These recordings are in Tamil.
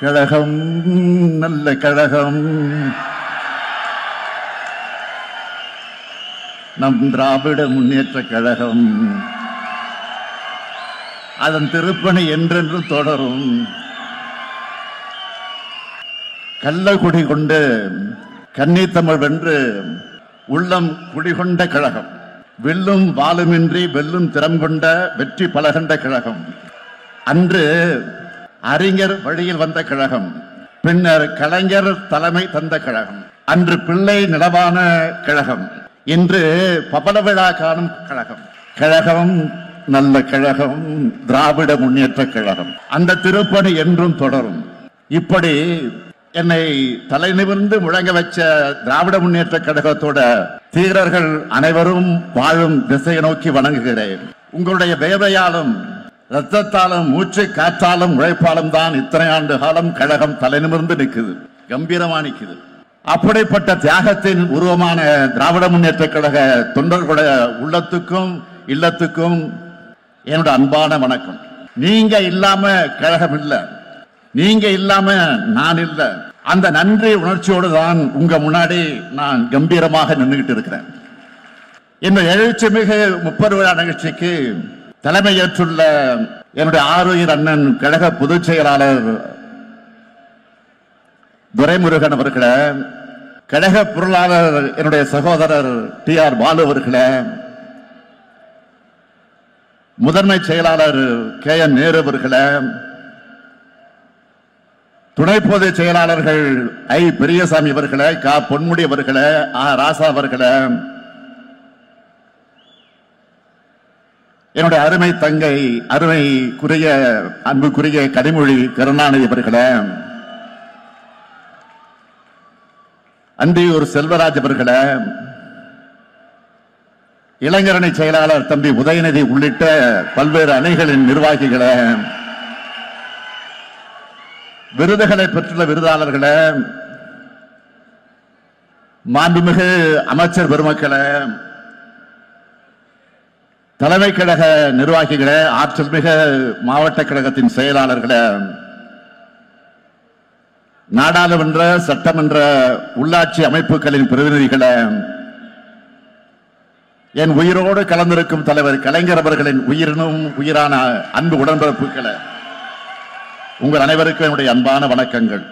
கழகம் நல்ல கழகம் நம் திராவிட முன்னேற்ற கழகம். அதன் திருப்பணி என்றென்று தொடரும். கள்ளக்குடி கொண்டு கன்னித்தமிழ் வென்று உள்ளம் குடிகொண்ட கழகம். வில்லும் வாளுமின்றி வெல்லும் திறம் கொண்ட வெற்றி பலகண்ட கழகம். அன்று அறிஞர் வழியில் வந்த கழகம், பின்னர் கலைஞர் தலைமை தந்த கழகம். அன்று பிள்ளை நிலவான கழகம், இன்று பபல விழா காணும் கழகம். கழகம் நல்ல கழகம், திராவிட முன்னேற்ற கழகம். அந்த திருப்பணி என்றும் தொடரும். இப்படி என்னை தலை நிமிர்ந்து முழங்க வச்ச திராவிட முன்னேற்ற கழகத்தோட தீரர்கள் அனைவரும் வாழும் திசையை நோக்கி வணங்குகிறேன். உங்களுடைய வேவையாலும் ரத்தத்தாலும் மூச்சு காற்றாலும் உழைப்பாலும் தான் இத்தனை ஆண்டு காலம் கழகம் தலை நிமிர்ந்து நிற்குது, கம்பீரமா நிற்குது. அப்படிப்பட்ட தியாகத்தின் உருவமான திராவிட முன்னேற்ற கழக தொண்டர்களுடைய உள்ளத்துக்கும் இல்லத்துக்கும் என்னோட அன்பான வணக்கம். நீங்க இல்லாம கழகம் இல்ல, நீங்க இல்லாம நான் இல்ல. அந்த நன்றி உணர்ச்சியோடு தான் உங்க முன்னாடி நான் கம்பீரமாக நின்றுகிட்டு இருக்கிறேன். இந்த எழுச்சிமிகு 30 விழா நிகழ்ச்சிக்கு தலைமையேற்றுள்ள என்னுடைய ஆருயிர் அண்ணன் கழக பொதுச் செயலாளர் துரைமுருகன் அவர்களே, கழக பொருளாளர் என்னுடைய சகோதரர் TR பாலு அவர்களே, முதன்மை செயலாளர் KN நேரு அவர்களே, துணை பொதுச் செயலாளர்கள் I பெரியசாமி அவர்களே, க பொன்முடி அவர்களே, ராசா அவர்களே, என்னுடைய அருமை தங்கை அருமைக்குரிய அன்புக்குரிய கனிமொழி கருணாநிதி அவர்களே, அன்றியூர் செல்வராஜ் அவர்களே, இளைஞரணி செயலாளர் தம்பி உதயநிதி உள்ளிட்ட பல்வேறு அணிகளின் நிர்வாகிகளே, விருதுகளை பெற்றுள்ள விருதாளர்களே, மாண்புமிகு அமைச்சர் பெருமக்களே, தலைமை கழக நிர்வாகிகளே, ஆற்றல் மிக மாவட்ட கழகத்தின் செயலாளர்களே, நாடாளுமன்ற சட்டமன்ற உள்ளாட்சி அமைப்புகளின் பிரதிநிதிகளே, என் உயிரோடு கலந்திருக்கும் தலைவர் கலைஞர் அவர்களின் உயிரினும் உயிரான அன்பு உடன்பிறப்புகளே, உங்கள் அனைவருக்கும் என்னுடைய அன்பான வணக்கங்கள்.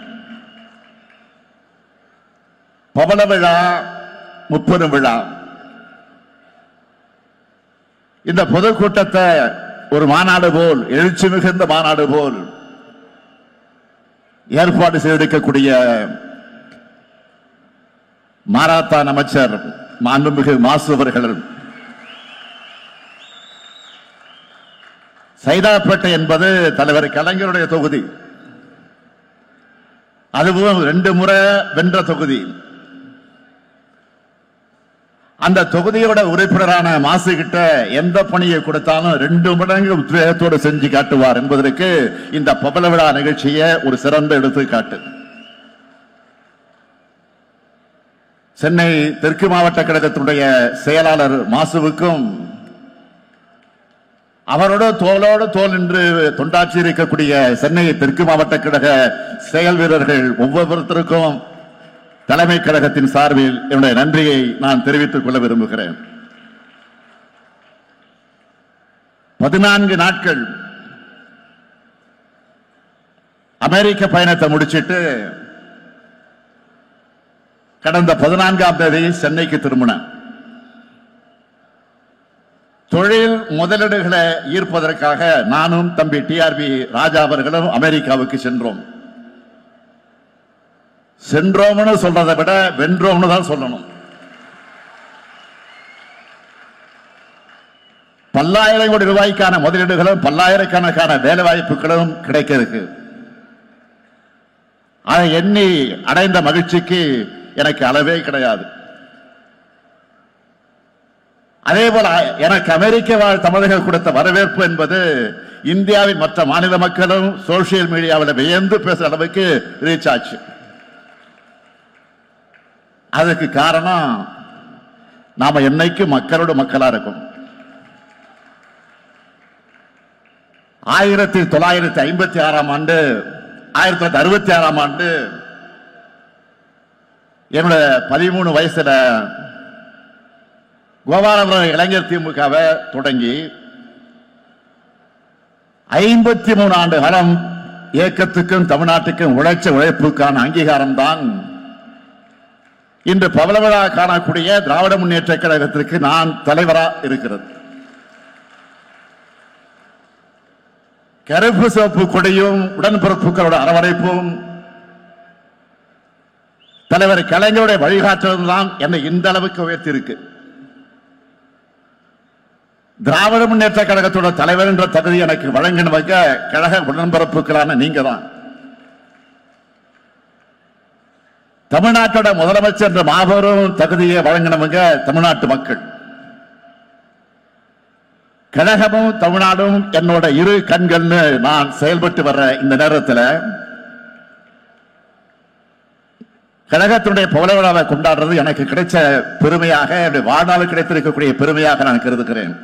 பவள விழா 30 விழா, இந்த பொதுக்கூட்டத்தை ஒரு மாநாடு போல், எழுச்சி மிகுந்த மாநாடு போல் ஏற்பாடு செய்திருக்கக்கூடிய மாரத்தான் அமைச்சர் மாண்புமிகு மாசு அவர்கள், சைதாப்பேட்டை என்பது தலைவர் கலைஞருடைய தொகுதி, அதுவும் 2 முறை வென்ற தொகுதி. அந்த தொகுதியோட உறுப்பினரான மாசு கிட்ட எந்த பணியை கொடுத்தாலும் 2 மடங்கு உத்வேகத்தோடு செஞ்சு காட்டுவார் என்பதற்கு இந்த பவள விழா நிகழ்ச்சியை ஒரு சிறந்த எடுத்துக்காட்டு. சென்னை தெற்கு மாவட்ட கழகத்தினுடைய செயலாளர் மாசுவுக்கும் அவரோட தோளோடு தோல் என்று தொண்டாற்றி இருக்கக்கூடிய சென்னை தெற்கு மாவட்ட கழக செயல் வீரர்கள் ஒவ்வொருத்தருக்கும் தலைமை கழகத்தின் சார்பில் என்னுடைய நன்றியை நான் தெரிவித்துக் கொள்ள விரும்புகிறேன். 14 நாட்கள் அமெரிக்க பயணத்தை முடிச்சிட்டு கடந்த 14ஆம் தேதி சென்னைக்கு திரும்பினேன். தொழில் முதலீடுகளை ஈர்ப்பதற்காக நானும் தம்பி TRB ராஜா அவர்களும் அமெரிக்காவுக்கு சென்றோம். சென்றோம்னு சொல்றதை விட வென்றோம்னு தான் சொல்லணும். பல்லாயிரம் கோடி ரூபாய்க்கான முதலீடுகளும் பல்லாயிரக்கணக்கான வேலை வாய்ப்புகளும் கிடைக்க இருக்கு. அதை எண்ணி அடைந்த மகிழ்ச்சிக்கு எனக்கு அளவே கிடையாது. அதே போல எனக்கு அமெரிக்க வாழ் தமிழர்கள் கொடுத்த வரவேற்பு என்பது இந்தியாவின் மற்ற மாநில மக்களும் சோசியல் மீடியாவில் வியந்து பேசுற அளவுக்கு ரீச் ஆச்சு. அதுக்கு காரணம் நாம என்னைக்கு மக்களோட மக்களா இருக்கும். 1956ஆம் ஆண்டு 1966ஆம் ஆண்டு என்னோட 13 வயசுல கோபாலபுரம் இளைஞர் திமுகவை தொடங்கி 53 ஆண்டு காலம் இயக்கத்துக்கும் தமிழ்நாட்டுக்கும் உழைச்ச உழைப்புக்கான அங்கீகாரம் தான் இன்று பவளவிழா காணக்கூடிய திராவிட முன்னேற்ற கழகத்திற்கு நான் தலைவரா இருக்கிறது. கருப்பு சிவப்பு கொடியும் உடன்பிறப்புகளோட அரவணைப்பும் தலைவர் கலைஞருடைய வழிகாட்டுதல் தான் என்னை இந்த அளவுக்கு உயர்த்தி இருக்கு. திராவிட முன்னேற்ற கழகத்தோட தலைவர் என்ற தகுதி எனக்கு வழங்கினவங்க கழக உடன்பிறப்புகளான நீங்க தான். தமிழ்நாட்டோட முதலமைச்சர் என்ற மாபெரும் தகுதியை வழங்கினவங்க தமிழ்நாட்டு மக்கள். கழகமும் தமிழ்நாடும் என்னோட இரு கண்கள்னு நான் செயல்பட்டு வர்ற இந்த நேரத்தில் கழகத்தினுடைய பவளவிழாவை கொண்டாடுறது எனக்கு கிடைச்ச பெருமையாக, வாழ்நாள் கிடைத்திருக்கக்கூடிய பெருமையாக நான் கருதுகிறேன்.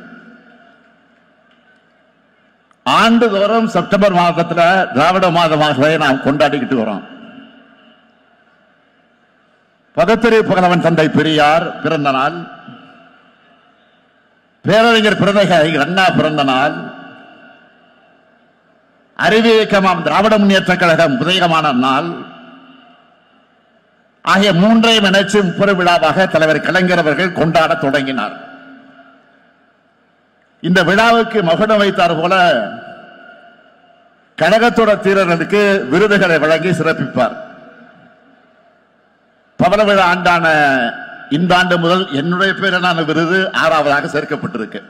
ஆண்டுதோறும் செப்டம்பர் மாதத்தில் திராவிட மாதமாக நாம் கொண்டாடிக்கிட்டு வரோம். பகுத்தறிவு புகழவன் தந்தை பெரியார் பிறந்த நாள், பேரறிஞர் பிறந்தகை அண்ணா பிறந்த நாள், அறிவியக்கமாம் திராவிட முன்னேற்ற கழகம் உதயமான நாள் ஆகிய மூன்றையும் இணைச்சு பெருவிழாவாக தலைவர் கலைஞர் அவர்கள் கொண்டாட தொடங்கினார். இந்த விழாவுக்கு மகுடம் வைத்தார் போல கழகத்தோட தீரர்களுக்கு விருதுகளை வழங்கி சிறப்பிப்பார். பவள விழா ஆண்டான இந்த ஆண்டு முதல் என்னுடைய பேரான விருது 6ஆவதாக சேர்க்கப்பட்டிருக்கு.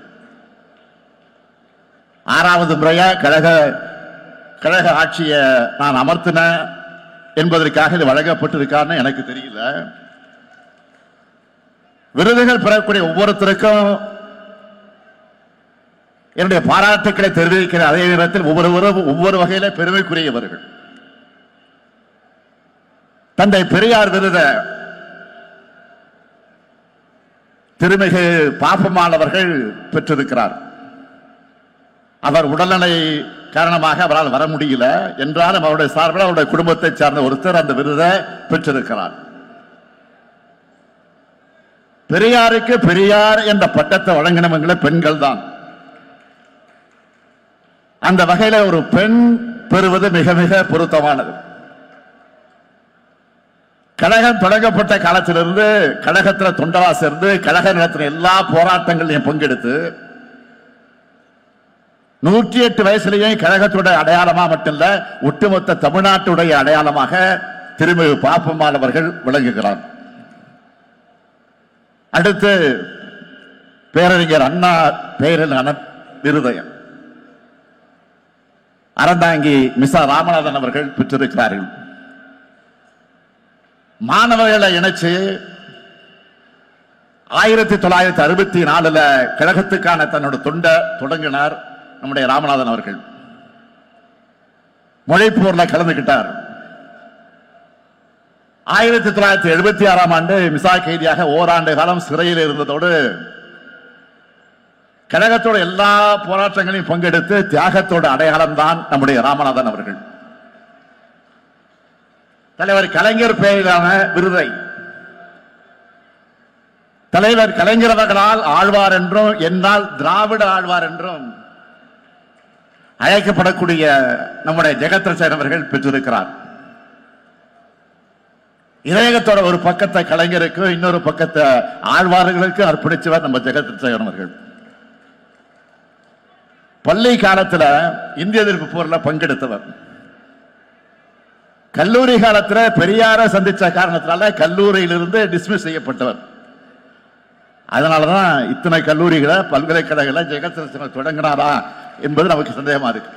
6வது முறையா கழக ஆட்சியை நான் அமர்த்தின என்பதற்காக இது வழங்கப்பட்டிருக்கான்னு எனக்கு தெரியல. விருதுகள் பெறக்கூடிய ஒவ்வொருத்தருக்கும் என்னுடைய பாராட்டுக்களை தெரிவிக்கிற அதே நேரத்தில் ஒவ்வொருவரும் ஒவ்வொரு வகையில பெருமைக்குரியவர்கள். தந்தை பெரியார் விருத திருமிகு பாப்பம்மாள் பெற்றிருக்கிறார். அவர் உடல்நிலை காரணமாக அவரால் வர முடியல என்றாலும் அவருடைய சார்பில் அவருடைய குடும்பத்தை சார்ந்த ஒருத்தர் அந்த விருதை பெற்றிருக்கிறார். பெரியாருக்கு பெரியார் என்ற பட்டத்தை வழங்கினவங்களே பெண்கள் தான். அந்த வகையில ஒரு பெண் பெறுவது மிக மிக பொருத்தமானது. கழகம் தொடங்கப்பட்ட காலத்திலிருந்து கழகத்தில் தொண்டரா சேர்ந்து கழக நடத்தின எல்லா போராட்டங்களையும் பங்கெடுத்து 108 வயசுலேயும் கழகத்துடைய அடையாளமா மட்டுமல்ல, ஒட்டுமொத்த தமிழ்நாட்டுடைய அடையாளமாக திருமிகு பாப்பம்மாள் அவர்கள் விளங்குகிறார். அடுத்து பேரறிஞர் அண்ணா பெயரிலான விருதயம் அறந்தாங்கி மிசா ராமநாதன் அவர்கள் பெற்றிருக்கிறார்கள். மாணவர்களை இணைச்சு 1964 கழகத்துக்கான தன்னோட தொண்டை தொடங்கினார் நம்முடைய ராமநாதன் அவர்கள். மொழிப்போர்ல கலந்துகிட்டார். 1976ஆம் ஆண்டு மிசா கைதியாக ஓராண்டு காலம் சிறையில் இருந்ததோடு கழகத்தோட எல்லா போராட்டங்களையும் பங்கெடுத்து தியாகத்தோட அடையாளம் தான் நம்முடைய ராமநாதன் அவர்கள். தலைவர் கலைஞர் பெயரிலான விருதை தலைவர் கலைஞர் அவர்களால் ஆழ்வார் என்றும் என்னால் திராவிட ஆழ்வார் என்றும் அழைக்கப்படக்கூடிய நம்முடைய ஜெகத்ரட்சகன் அவர்கள் பெற்றிருக்கிறார். இதயத்தோட ஒரு பக்கத்தை கலைஞருக்கு, இன்னொரு பக்கத்தை ஆழ்வார்களுக்கு அர்ப்பணிச்சவர் நம்ம ஜெகத்ரட்சகன் அவர்கள். பள்ளி காலத்தில் இந்திய எதிர்ப்பு போரில் பங்கெடுத்தவர். கல்லூரி காலத்தில் பெரியார சந்திச்ச காரணத்தினால கல்லூரியிலிருந்து டிஸ்மிஸ் செய்யப்பட்டவர். அதனாலதான் இத்தனை கல்லூரிகளை பல்கலைக்கழகங்களை ஜெகத்ரட்சகன் தொடங்கினாரா என்பது நமக்கு சந்தேகமா இருக்கு.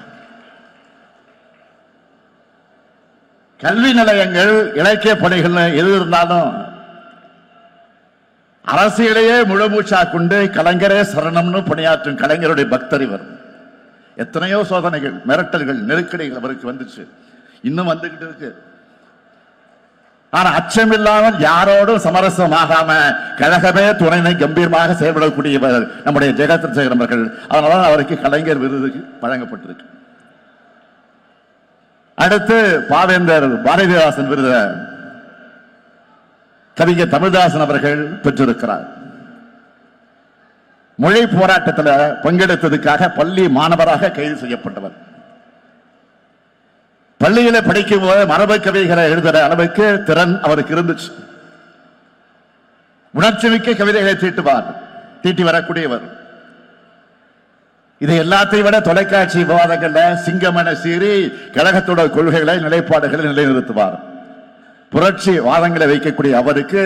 கல்வி நிலையங்கள், இலக்கிய பணிகள் எது இருந்தாலும் அரசியலையே முழுமூச்சா கொண்டு கலைஞரே சரணம்னு பணியாற்றும் கலைஞருடைய பக்தர் இவர். எத்தனையோ சோதனைகள், மிரட்டல்கள், நெருக்கடிகள் அவருக்கு வந்துச்சு, இன்னும் வந்துகிட்டு இருக்கு. ஆனா அச்சமில்லாமல் யாரோடும் சமரசமாகாம கழகமே துணைனை கம்பீரமாக செயல்படக்கூடியவர் நம்முடைய ஜெகத்ரட்சகன் அவர்கள். அதனால அவருக்கு கலைஞர் விருது வழங்கப்பட்டிருக்கு. அடுத்து பாவேந்தர் பாரதிதாசன் விருது கவிஞர் தமிழ்தாசன் அவர்கள் பெற்றிருக்கிறார். மொழி போராட்டத்தில் பங்கெடுத்ததுக்காக பள்ளி மாணவராக கைது செய்யப்பட்டவர். பள்ளியில படிக்கும் போது மரபு கவிதைகளை எழுதுற அளவுக்கு திறன் அவருக்கு இருந்துச்சு. உணர்ச்சி மிக்க கவிதைகளை தீட்டி வரக்கூடியவர். இது எல்லாத்தையும் விட தொலைக்காட்சி விவாதங்கள்ல சிங்கமன சீறி கழகத்தோட கொள்கைகளை நிலைப்பாடுகளை நிலைநிறுத்துவார். புரட்சி வாதங்களை வைக்கக்கூடிய அவருக்கு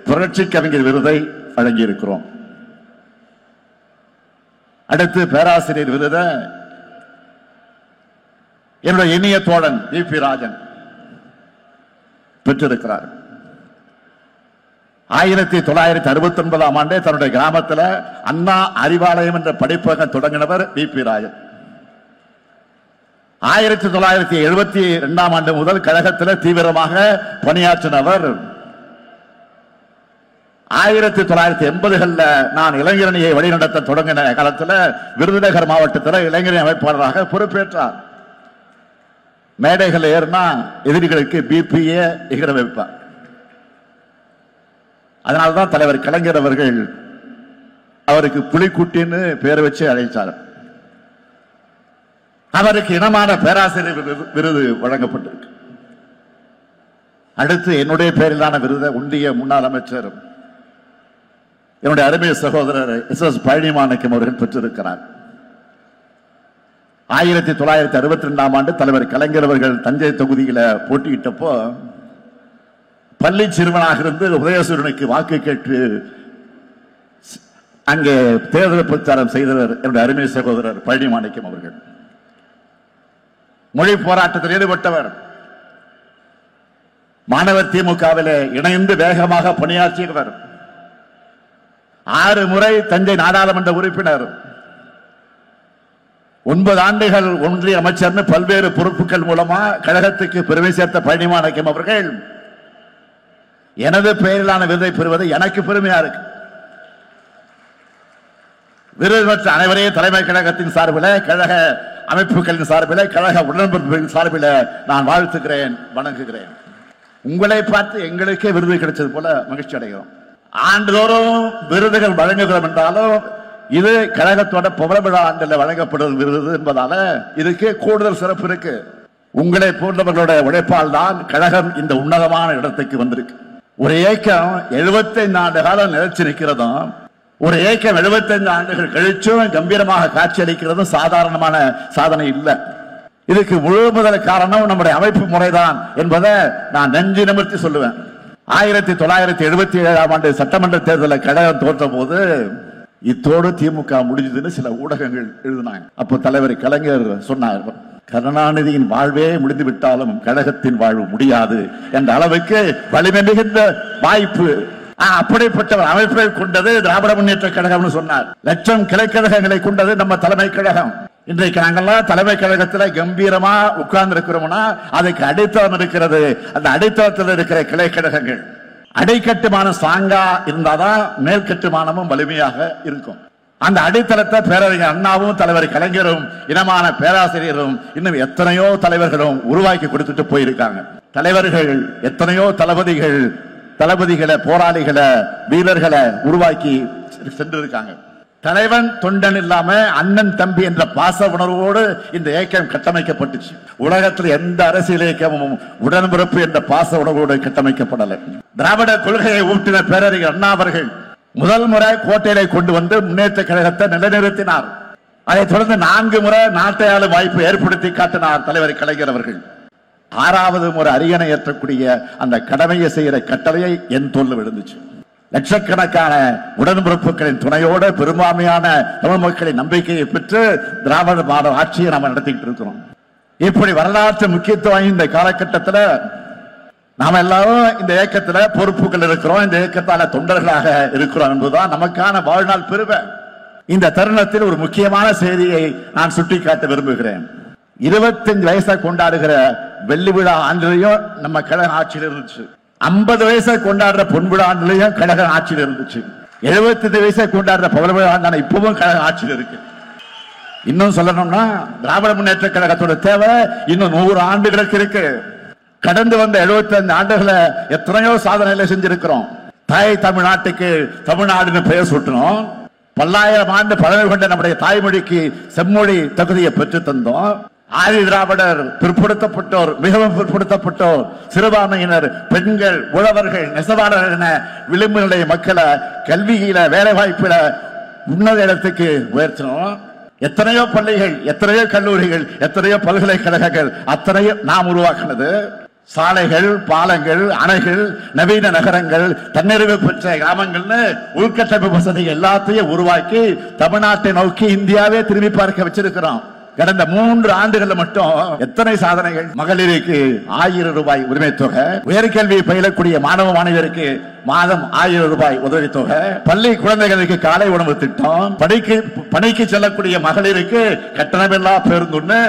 புரட்சி கவிஞர் விருதை வழங்கி இருக்கிறோம். அடுத்து பேராசிரியர் விருதை என்னுடைய இனிய தோழன் வி.பி. ராஜன் பெற்றிருக்கிறார். 1969ஆம் ஆண்டே தன்னுடைய கிராமத்தில் அண்ணா அறிவாலயம் என்ற படிப்பகம் தொடங்கினவர் வி.பி. ராஜன். 1972ஆம் ஆண்டு முதல் கழகத்தில் தீவிரமாக பணியாற்றினவர். 1980களில் நான் இளைஞரணியை வழிநடத்த தொடங்கின காலத்தில் விருதுநகர் மாவட்டத்தில் இளைஞரணி அமைப்பாளராக பொறுப்பேற்றார். மேடைகள் ஏறினா எதிரிகளுக்கு பிபிஏ எகிர வைப்பார். அதனால்தான் தலைவர் கலைஞர் அவர்கள் அவருக்கு புலிக்குட்டின்னு பேர் வச்சு அழைத்தார். அவருக்கு இனமான பேராசிரியர் விருது வழங்கப்பட்டிருக்கு. அடுத்து என்னுடைய பெயரிலான விருதை ஒன்றிய முன்னாள் அமைச்சர் என்னுடைய அருமை சகோதரர் எஸ்.எஸ். பழனிமாணிக்கம் அவர்கள் பெற்றிருக்கிறார். 1962ஆம் ஆண்டு தலைவர் கலைஞர் அவர்கள் தஞ்சை தொகுதியில போட்டியிட்டப்போ பள்ளி சிறுவனாக இருந்து உதயசூரனுக்கு வாக்கு கேட்டு அங்கே தேர்தல் பிரச்சாரம் செய்தவர் என்னுடைய அருமை சகோதரர் பழனிமாணிக்கம் அவர்கள். மொழி போராட்டத்தில் ஈடுபட்டவர். மாணவர் திமுகவில் இணைந்து வேகமாக பணியாற்றியவர். 6 முறை தஞ்சை நாடாளுமன்ற உறுப்பினர், 9 ஆண்டுகள் ஒன்றிய அமைச்சர், பல்வேறு பொறுப்புகள் மூலமா கழகத்துக்கு பெருமை சேர்த்த பழனிமாணிக்கம் அவர்கள் எனது பெயரிலான விருதை பெறுவது எனக்கு பெருமையா இருக்கு. விருது பெற்ற அனைவரையும் தலைமை கழகத்தின் சார்பில், கழக அமைப்புகளின் சார்பில், கழக உடன்பிறப்புகளின் சார்பில் நான் வாழ்த்துகிறேன், வணங்குகிறேன். உங்களை பார்த்து எங்களுக்கே விருது கிடைச்சது போல மகிழ்ச்சி அடைகிறோம். ஆண்டுதோறும் விருதுகள் வழங்குகிறோம் என்றாலும் இது கழகத்தோட பவள விழா ஆண்டில் வழங்கப்படும் விருது என்பதால இதுக்கு கூடுதல் சிறப்பு இருக்கு. உங்களை போன்றவர்களோட உழைப்பால் தான் கழகம் இந்த உன்னதமான இடத்துக்கு வந்திருக்கு. ஒரு இயக்கம் 75 ஆண்டு காலம் நிலைச்சு நிற்கிறதும், ஒரு இயக்கம் 75 ஆண்டுகள் கழிச்சும் கம்பீரமாக காட்சி அளிக்கிறதும் சாதாரணமான சாதனை இல்லை. இதுக்கு முழு முதல் காரணம் நம்முடைய அமைப்பு முறைதான் என்பதை நான் நெஞ்சு நிமிர்த்தி சொல்லுவேன். 1977ஆம் ஆண்டு சட்டமன்ற தேர்தலில் கழகம் தோற்ற போது இத்தோடு திமுக முடிஞ்சதுன்னு சில ஊடகங்கள் எழுதினாங்க. அப்போ தலைவர் கலைஞர் சொன்னார், கருணாநிதியின் வாழ்வே முடிந்து விட்டாலும் கழகத்தின் வாழ்வு முடியாது என்ற அளவுக்கு வலிமை மிகுந்த வாய்ப்பு அப்படிப்பட்ட அமைப்பை கொண்டது திராவிட முன்னேற்ற கழகம்னு சொன்னார். லட்சம் கிளைக்கழகங்களை கொண்டது நம்ம தலைமை கழகம். இன்றைக்கு நாங்கள்லாம் தலைமை கழகத்தில் கம்பீரமா உட்கார்ந்து இருக்கிறோம்னா அதுக்கு அடித்தளம் இருக்கிறது. அந்த அடித்தளத்தில் இருக்கிற கிளை கழகங்கள் அடிக்கட்டுமானம் ஸ்ட்ராங்கா இருந்தாதான் மேல் கட்டுமானமும் வலிமையாக இருக்கும். அந்த அடித்தளத்தை பேரறிஞர் அண்ணாவும் தலைவர் கலைஞரும் இனமான பேராசிரியரும் இன்னும் எத்தனையோ தலைவர்களும் உருவாக்கி கொடுத்துட்டு போயிருக்காங்க. தலைவர்கள் எத்தனையோ தளபதிகளை, போராளிகளை, வீரர்களை உருவாக்கி சென்றிருக்காங்க. தலைவன் தொண்டன் இல்லாம அண்ணன் தம்பி என்ற பாச உணர்வோடு இந்த இயக்கம் கட்டமைக்கப்பட்டுச்சு. உலகத்தில் எந்த அரசியல் இயக்கமும் உடன்பிறப்பு என்ற பாச உணர்வோடு கட்டமைக்கப்படலை. திராவிட கொள்கையை ஊட்டின பேரறிஞர் அண்ணா அவர்கள் முதல் முறை கோட்டையை கொண்டு வந்து முன்னேற்ற கழகத்தை நிலைநிறுத்தினார். அதைத் தொடர்ந்து 4 முறை நாட்டை ஆளும் வாய்ப்பு ஏற்படுத்தி காட்டினார் தலைவர் கலைஞர் அவர்கள். 6வது முறை அரியணை ஏற்றக்கூடிய அந்த கடமையை செய்கிற கட்டளையை என் தோல்ல விழுந்துச்சு. லட்சக்கணக்கான உடன்பிறப்புகளின் துணையோடு பெரும்பான்மையான தமிழ் மக்களின் நம்பிக்கையை பெற்று திராவிட மாடல் ஆட்சியை நாம் நடத்திட்டு இருக்கிறோம். இப்படி வரலாற்று முக்கியத்துவம் இந்த காலகட்டத்தில் நாம எல்லாரும் இந்த இயக்கத்தில் பொறுப்புகள் இருக்கிறோம், இந்த இயக்கத்தால தொண்டர்களாக இருக்கிறோம் என்பதுதான் நமக்கான வாழ்நாள் பெருமை. இந்த தருணத்தில் ஒரு முக்கியமான செய்தியை நான் சுட்டிக்காட்ட விரும்புகிறேன். 25 வயசை கொண்டாடுகிற வெள்ளி விழா ஆண்டிலையும் நம்ம கழக ஆட்சியில் இருந்துச்சு. 50 வயசை கொண்டாடுற பொன் விழா ஆண்டிலையும் கழக ஆட்சியில் இருந்துச்சு. 75 வயசை கொண்டாடுற பவள விழா ஆண்டான இப்பவும் கழக ஆட்சியில் இருக்கு. இன்னும் சொல்லணும்னா திராவிட முன்னேற்ற கழகத்தோட தேவை இன்னும் 100 ஆண்டுகளுக்கு இருக்கு. கடந்து வந்த 75 ஆண்டுகளை எத்தனையோ சாதனைகளை செஞ்சிருக்கிறோம். தாய் தமிழ்நாட்டுக்கு தமிழ்நாடுன்னு பெயர் சூட்டணும். பல்லாயிரம் ஆண்டு பழமை கொண்ட நம்முடைய தாய்மொழிக்கு செம்மொழி தகுதியை பெற்று தந்தோம். ஆதி திராவிடர், பிற்படுத்தப்பட்டோர், மிகவும் பிற்படுத்தப்பட்டோர், சிறுபான்மையினர், பெண்கள், உழவர்கள், நெசவாளர்கள் என விளிம்பு நிலை மக்களை கல்வியில, வேலை வாய்ப்புல உன்னத இடத்துக்கு உயர்த்தணும். எத்தனையோ பள்ளிகள், எத்தனையோ கல்லூரிகள், எத்தனையோ பல்கலைக்கழகங்கள் அத்தனையும் நாம் உருவாக்குனது. சாலைகள், பாலங்கள், அணைகள், நவீன நகரங்கள், தன்னிறைவு பெற்ற கிராமங்கள்னு உள்கட்டமைப்பு வசதிகள் எல்லாத்தையும் உருவாக்கி தமிழ்நாட்டை நோக்கி இந்தியாவே திரும்பி பார்க்க வச்சிருக்கிறோம். கடந்த 3 ஆண்டுகள் மட்டும் எத்தனை சாதனைகள்! மகளிருக்கு 1000 ரூபாய் உரிமை தொகை, உயர்கல்வி பயிலக்கூடிய மாணவ மாணவியருக்கு மாதம் 1000 ரூபாய் உதவித்தொகை, பள்ளி குழந்தைகளுக்கு காலை உணவு திட்டம், பணிக்கு செல்லக்கூடிய மகளிருக்கு கட்டணமில்லா பேருந்துன்னு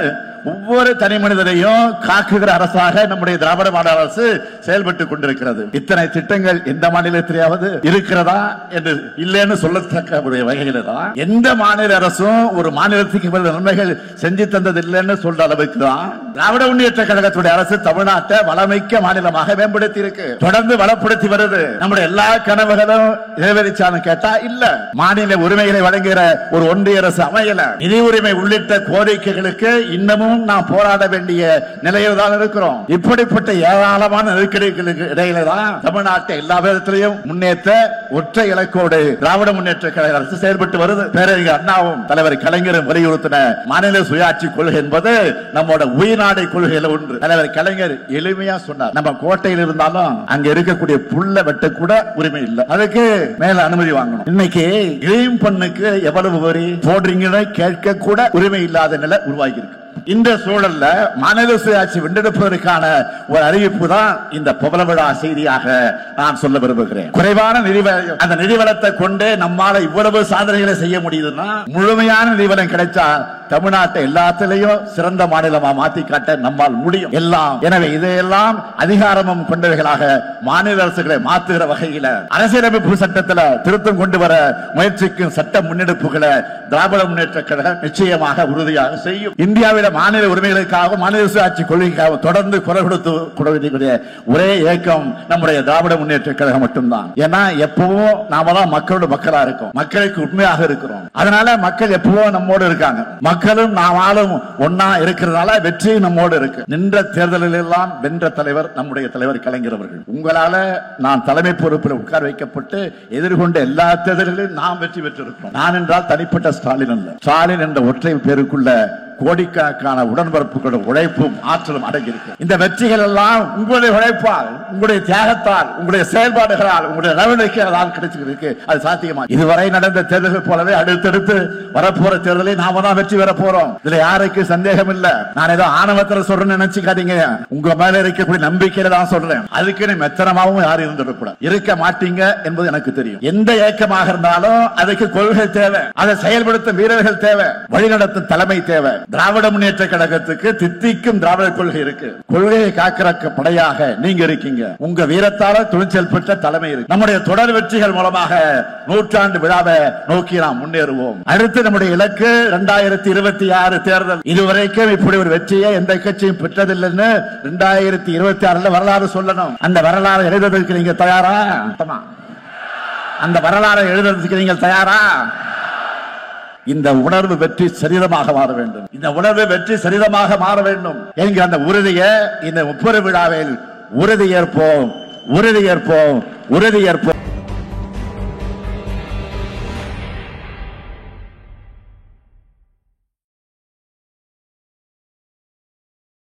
ஒவ்வொரு தனி மனிதரையும் காக்குகிற அரசாக நம்முடைய திராவிட மாடல் அரசு செயல்பட்டுக் கொண்டிருக்கிறது. இத்தனை திட்டங்கள் எந்த மாநிலத்திலேயாவது இருக்கிறதா என்று இல்லைன்னு சொல்லத்தக்க வகையில தான் எந்த மாநில அரசும் ஒரு மாநிலத்துக்கு நன்மைகள் செஞ்சு தந்தது இல்லைன்னு சொல்ற அளவுக்கு தான் திராவிட முன்னேற்ற கழகத்துடைய அரசு தமிழ்நாட்டை வளமிக்க மாநிலமாக மேம்படுத்தி இருக்கு. தொடர்ந்து வளப்படுத்தி வருது. நம்முடைய எல்லா கனவுகளும் நிறைவேறிச்சான்னு கேட்டா இல்ல. மாநில உரிமைகளை வழங்குகிற ஒரு ஒன்றிய அரசு அமையல. நிதி உரிமை உள்ளிட்ட கோரிக்கைகளுக்கு இன்னமும் நாம் போராட வேண்டிய நிலையில் தான் இருக்கிறோம். இப்படிப்பட்ட ஏராளமான நெருக்கடிகளுக்கு இடையில தான் தமிழ்நாட்டை எல்லா விதத்திலையும் முன்னேற்ற ஒற்றை இலக்கோடு திராவிட முன்னேற்ற கழக அரசு செயல்பட்டு வருது. பேரறிஞர் அண்ணாவும் தலைவர் கலைஞரும் வலியுறுத்தின மாநில சுயாட்சி கொள்கை என்பது நம்மோட உயிர்நாடை கொள்கையில ஒன்று. தலைவர் கலைஞர் எளிமையா சொன்னார், நம்ம கோட்டையில் இருந்தாலும் அங்க இருக்கக்கூடிய புல்ல வெட்ட கூட உரிமை இல்லை, அதுக்கு மேல அனுமதி வாங்கணும். இன்னைக்கு கிரீம் பண்ணுக்கு எவ்வளவு வரி போடுறீங்கன்னு கேட்க கூட உரிமை இல்லாத நிலை உருவாகி இருக்கு. இந்த சூழல்ல மாநில சுயாட்சி வென்றெடுப்பதற்கான ஒரு அறிவிப்பு தான் இந்த புகழ விழா செய்தியாக நான் சொல்ல விரும்புகிறேன். குறைவான நிதிவளம், அந்த நிதிவளத்தை கொண்டு நம்மால இவ்வளவு சாதனைகளை செய்ய முடியுதுன்னா முழுமையான நிதிவளம் கிடைச்சா தமிழ்நாட்டை எல்லாத்திலையும் சிறந்த மாநிலமா மாத்தி காட்ட நம்மால் முடியும் எல்லாம். எனவே இதையெல்லாம் அதிகாரமும் கொண்டவைகளாக மாநில அரசுகளை மாற்றுகிற வகையில அரசியலமைப்பு சட்டத்தில் திருத்தம் கொண்டு வர முயற்சிக்கும் சட்ட முன்னெடுப்புகளை திராவிட முன்னேற்ற கழகம் நிச்சயமாக உறுதியாக செய்யும். இந்தியாவில மாநில உரிமைகளுக்காக, மாநில சுயாட்சி கொள்கைக்காக தொடர்ந்து குரல் கொடுத்து ஒரே இயக்கம் நம்முடைய திராவிட முன்னேற்ற கழகம் மட்டும்தான். ஏன்னா எப்பவும் நாம தான் மக்களோட மக்களா இருக்கோம், மக்களுக்கு உண்மையாக இருக்கிறோம். அதனால மக்கள் எப்பவும் நம்மோடு இருக்காங்க. மக்களும் நாமாலும் ஒன்னா இருக்கிறதால வெற்றி நம்மோடு இருக்கு. நின்ற தேர்தலில் எல்லாம் வென்ற தலைவர் நம்முடைய தலைவர் கலைஞர் அவர்கள். உங்களால நான் தலைமை பொறுப்பில் உட்கார வைக்கப்பட்டு எதிர்கொண்ட எல்லா தேர்தல்களிலும் நாம் வெற்றி பெற்றிருக்கிறோம். நான் என்றால் தனிப்பட்ட ஸ்டாலின் அல்ல. ஸ்டாலின் என்ற ஒற்றை பேருக்குள்ள கோடிக்கணக்கான உடன்பரப்புகளோட உழைப்பும் ஆற்றலும் அடங்கியிருக்கு. இந்த வெற்றிகள் எல்லாம் உங்களுடைய உழைப்பால், உங்களுடைய தியாகத்தால், உங்களுடைய செயல்பாடுகளால், உங்களுடைய நடவடிக்கைகளால் கிடைச்சிருக்கு. அது சாத்தியமா? இதுவரை நடந்த தேர்தல்கள் போலவே அடுத்தடுத்து வரப்போற தேர்தலில் நாம தான் வெற்றி பெற போறோம். இதுல யாருக்கு சந்தேகம் இல்ல. நான் ஏதோ ஆணவத்தில் சொல்றேன்னு நினைச்சுக்காதீங்க. உங்க மேல இருக்கக்கூடிய நம்பிக்கையில தான் சொல்றேன். அதுக்கு மெத்தனமாவும் யாரும் இருந்துடக்கூடாது, இருக்க மாட்டீங்க என்பது எனக்கு தெரியும். எந்த இயக்கமாக இருந்தாலும் அதுக்கு கொள்கை தேவை, அதை செயல்படுத்தும் வீரர்கள் தேவை, வழிநடத்தும் தலைமை தேவை. திராவிட முன்னேற்ற கழகத்துக்கு தித்திக்கும் திராவிட கொள்கை இருக்கு. கொள்கையை காக்கிற படையாக நீங்க இருக்கீங்க. உங்க வீரத்தால துணிச்சல் பெற்ற தலைமை இருக்கு. நம்முடைய தொடர் வெற்றிகள் மூலமாக 100ஆண்டு விழாவை நோக்கி நாம் முன்னேறுவோம். அடுத்து நம்முடைய இலக்கு 2026 தேர்தல். இதுவரைக்கும் இப்படி ஒரு வெற்றியை எந்த கட்சியும் பெற்றதில்லைன்னு 2026 வரலாறு சொல்லணும். அந்த வரலாறு எழுதுவதற்கு நீங்க தயாரா? அந்த வரலாறு எழுதுவதற்கு நீங்கள் தயாரா? இந்த உணர்வு வெற்றி சரிதமாக மாற வேண்டும். இந்த உணர்வு வெற்றி சரிதமாக மாற வேண்டும் என்கிற அந்த உறுதியை இந்த 30 விழாவில் உறுதியேற்போம், உறுதியேற்போம், உறுதியேற்போம்.